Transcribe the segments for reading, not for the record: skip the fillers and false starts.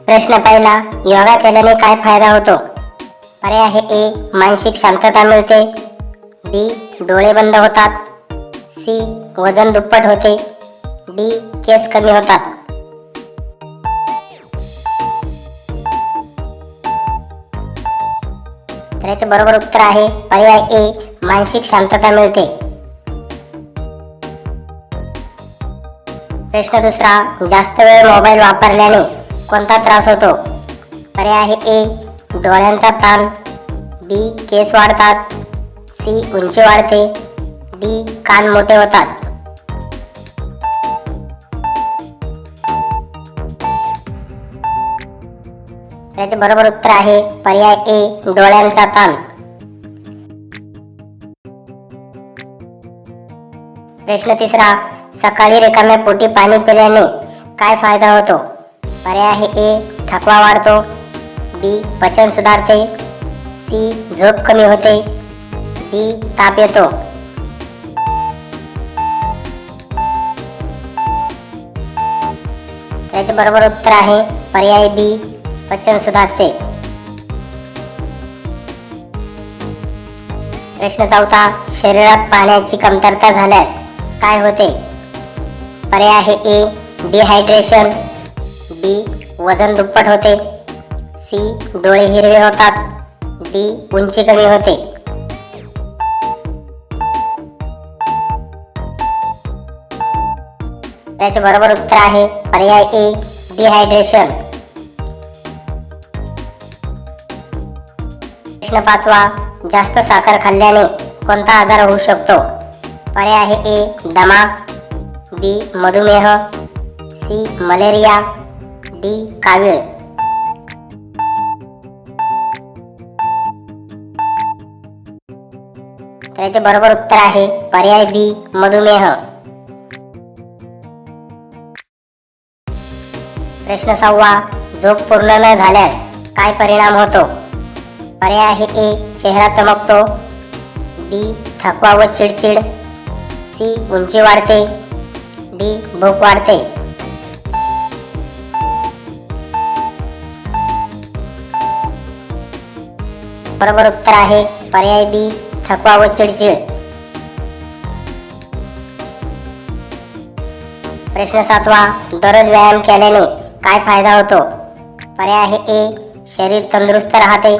प्रश्न पहिला, योगा केल्याने काय फायदा होतो? पर्याय आहे ए, मानसिक शांतता मिळते. बी, डोळे बंद होतात. सी, वजन दुप्पट होते. डी, केस कमी होतात. तर याचे बरोबर उत्तर आहे पर्याय ए, मानसिक शांतता मिळते. प्रश्न दुसरा, जास्त वेळ मोबाईल वापरल्याने कोणता त्रास होतो? पर्याय आहे ए, डोळ्यांचा ताण. बी, केस वाढतात. सी, उंची वाढते. डी, कान मोठे होतात. याचे बरोबर उत्तर आहे पर्याय ए, डोळ्यांचा ताण. प्रश्न तिसरा, सकाळी रिकाम्या पोटी पाणी पिल्याने काय फायदा होतो? पर्याय आहे ए, थकवा वाढतो. बी, पचन सुधारते. सी, झोप कमी होते. डी, ताप येतो. त्याचे बरोबर उत्तर आहे पर्याय बी, पचन सुधारते. प्रश्न चौथा, शरीरात पाण्याची कमतरता झाल्यास काय होते? पर्याय आहे ए, डिहायड्रेशन. बी, वजन दुप्पट होते. सी, डोळे हिरवे होतात. डी, उंची कमी होते. त्याचे बरोबर उत्तर आहे पर्याय ए, डिहायड्रेशन. प्रश्न पाचवा, जास्त साखर खाल्ल्याने कोणता आजार होऊ शकतो? पर्याय आहे ए, दमा. बी, मधुमेह. C, malaria. डी, कावीळ. त्याचे बरोबर उत्तर आहे पर्याय बी, मधुमेह. प्रश्न सहावा, झोप पूर्ण न झाल्यास काय परिणाम होतो? पर्याय आहे ए, चेहरा चमकतो. बी, थकवा व चिडचिड. सी, उंची वाढते. डी, भूक वाढते. बरोबर उत्तर आहे पर्याय बी, थकवा व चिडचिड. प्रश्न सातवा, दररोज व्यायाम केल्याने काय फायदा होतो? पर्याय आहे ए, शरीर तंदुरुस्त राहते.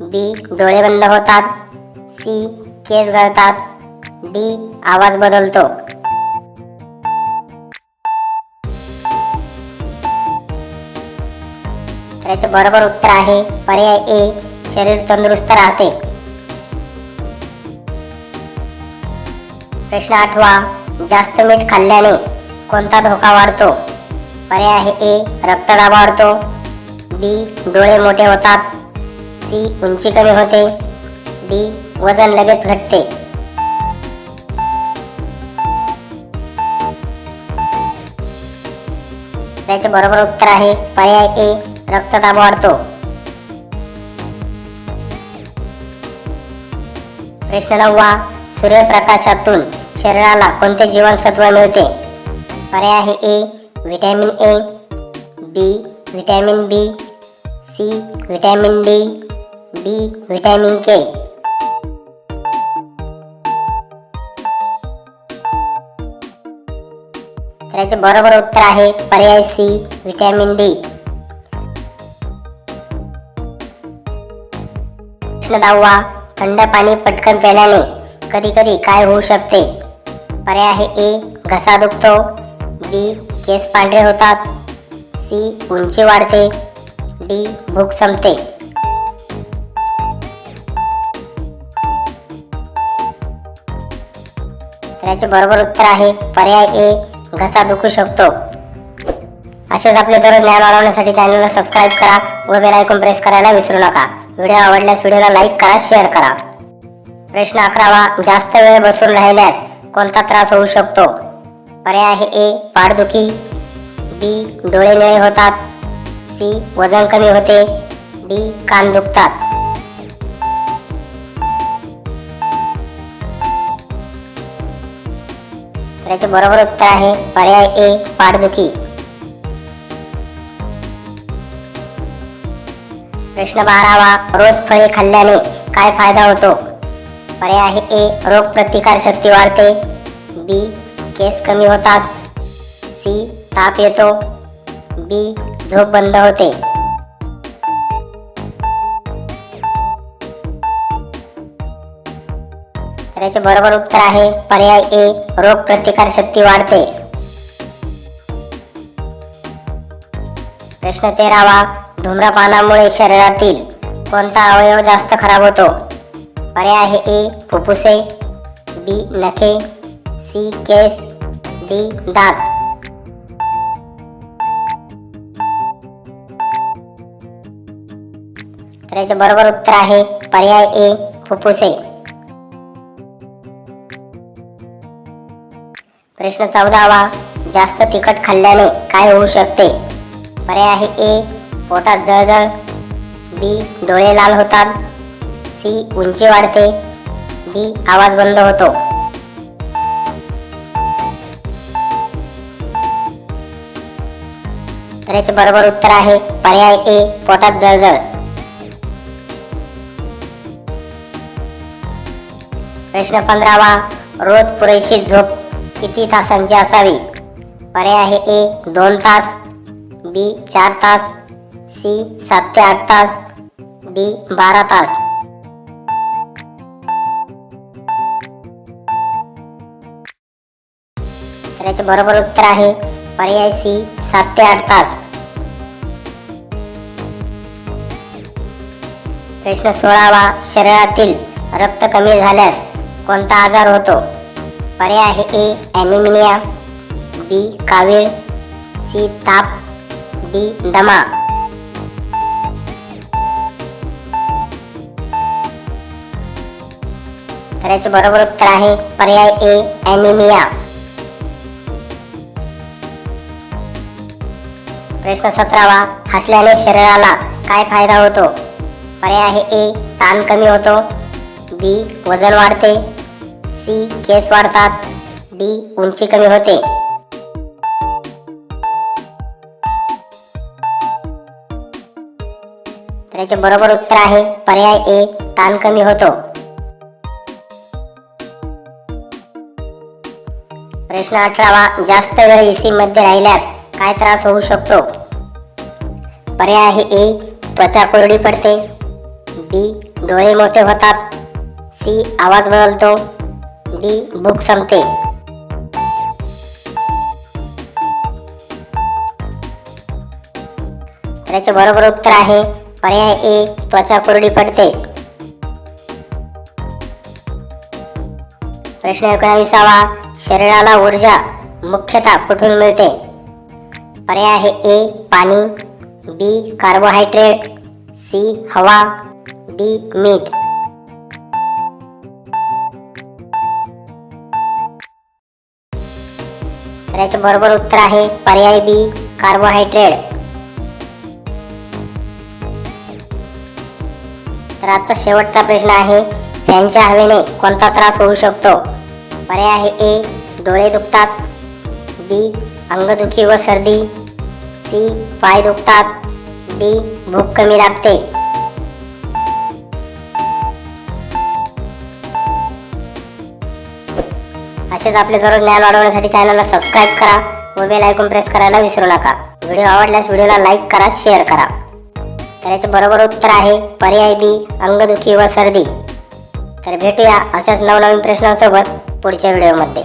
बी, डोळे बंद होतात. सी, केस गळतात. डी, आवाज बदलतो. त्याचे बरोबर उत्तर आहे पर्याय ए, शरीर तंदुरुस्त राहते. प्रश्न आठवा, जास्त मीठ खाल्ल्याने कोणता धोका वाढतो? पर्याय आहे ए, रक्तदाब वाढतो. बी, डोळे मोठे होतात. सी, उंची कमी होते. डी, वजन लगेच घटते. त्याचे बरोबर उत्तर आहे पर्याय ए, रक्तदाब वाढतो. प्रश्न नववा, सूर्यप्रकाशातून शरीराला कोणते जीवनसत्व मिळते? पर्याय आहे A, vitamin A. B, vitamin B. C, vitamin D. D, vitamin K. त्याचे बरोबर उत्तर आहे पर्याय सी, व्हिटॅमिन डी. प्रश्न 10वा, थंड पाणी पटकन प्यायल्याने कधी कधी काय होऊ शकते? पर्याय आहे ए, घसा दुखतो. बी, केस पांढरे होतात. सी, उंची वाढते. डी, भूक संपते. त्याचे बरोबर उत्तर आहे पर्याय ए, घसा दुखू शकतो. असेच आपले दररोज ज्ञान वाढवण्यासाठी चॅनलला सबस्क्राईब करा व बेल आयकॉन प्रेस करायला विसरू नका. व्हिडिओ आवडल्यास व्हिडिओला लाईक करा, शेअर करा. प्रश्न 11वा, जास्त वेळ बसून राहिल्यास कोणता त्रास होऊ शकतो? पर्याय आहे ए, पाठदुखी. बी, डोळे निळे होतात. सी, वजन कमी होते. डी, कान दुखतात. त्याचे बरोबर उत्तर आहे पर्याय ए, पाठदुखी. प्रश्न 12वा, रोज फळे खाल्ल्याने काय फायदा होतो? पर्याय आहे ए, रोग प्रतिकार शक्ती वाढते, बी, केस कमी होतात, सी, ताप येतो, बी, झोप बंद होते. तर याचे बरोबर उत्तर आहे पर्याय ए, रोग प्रतिकार शक्ती वाढते. प्रश्न 13वा, धूम्रपानामुळे शरीरातील कोणता अवयव जास्त खराब होतो? पर्याय आहे ए, फुफ्फुसे, बी, नखे, सी, केस, डी, दात. तर याचे बरोबर उत्तर आहे पर्याय ए, फुफ्फुसे. प्रश्न 14वा, जास्त तिखट खाल्ल्याने काय होऊ शकते? पर्याय आहे ए, पोटात जळजळ, बी, डोळे लाल होतात, सी, उंची वाढते, डी, आवाज बंद होतो. तर याचे बरोबर उत्तर आहे पर्याय ए, पोटात जळजळ. प्रश्न 15वा, रोज पुरेशी झोप किती तासांची असावी? पर्याय आहे ए, 2 तास, बी, 4 तास, सी, 7 ते 8 तास, डी, 12 तास. तर याचे बरोबर उत्तर आहे पर्याय सी, 7 ते 8 तास. प्रश्न 16वा, शरीरातील रक्त कमी झाल्यास कोणता आजार होतो? पर्याय आहे ए, ॲनिमिया, बी, कावीळ, सी, ताप, डी, दमा. तर याचे बरोबर उत्तर आहे पर्याय ए, ॲनिमिया. प्रश्न 17वा, हसल्याने शरीराला काय फायदा होतो? पर्याय आहे ए, ताण कमी होतो, बी, वजन वाढते, सी, केस वाढतात, डी, उंची कमी होते. तर याचे बरोबर उत्तर आहे पर्याय ए, ताण कमी होतो. प्रश्न 18वा, जास्त वेळ एसी मध्ये राहिल्यास काय त्रास होऊ शकतो? पर्याय आहे ए, त्वचा कोरडी पडते, बी, डोळे मोठे होतात, सी, आवाज बदलतो, डी, भूक संपते. तर याचे बरोबर उत्तर आहे पर्याय ए, त्वचा कोरडी पडते. प्रश्न 19वा, शरीराला ऊर्जा मुख्यतः कुठून मिळते? पर्याय आहे ए, पाणी, बी, कार्बोहायड्रेट, सी, हवा, डी, मीठ. तर याचे बरोबर उत्तर आहे पर्याय बी, कार्बोहायड्रेट. तर आजचा शेवटचा प्रश्न आहे, फॅनच्या हवेने कोणता त्रास होऊ शकतो? पर्याय आहे ए, डोळे दुखतात, बी, अंगदुखी व सर्दी, सी, पाय दुखतात, डी, भूक कमी लागते. असेच आपले दररोज ज्ञान वाढवण्यासाठी चॅनलला सबस्क्राईब करा व बेल आयकॉन प्रेस करायला विसरू नका. व्हिडिओ आवडल्यास व्हिडिओला लाईक करा, शेअर करा. तर याचे बरोबर उत्तर आहे पर्याय बी, अंगदुखी व सर्दी. तर भेटूया अशाच नवनवीन प्रश्नांसोबत पुढच्या व्हिडिओमध्ये.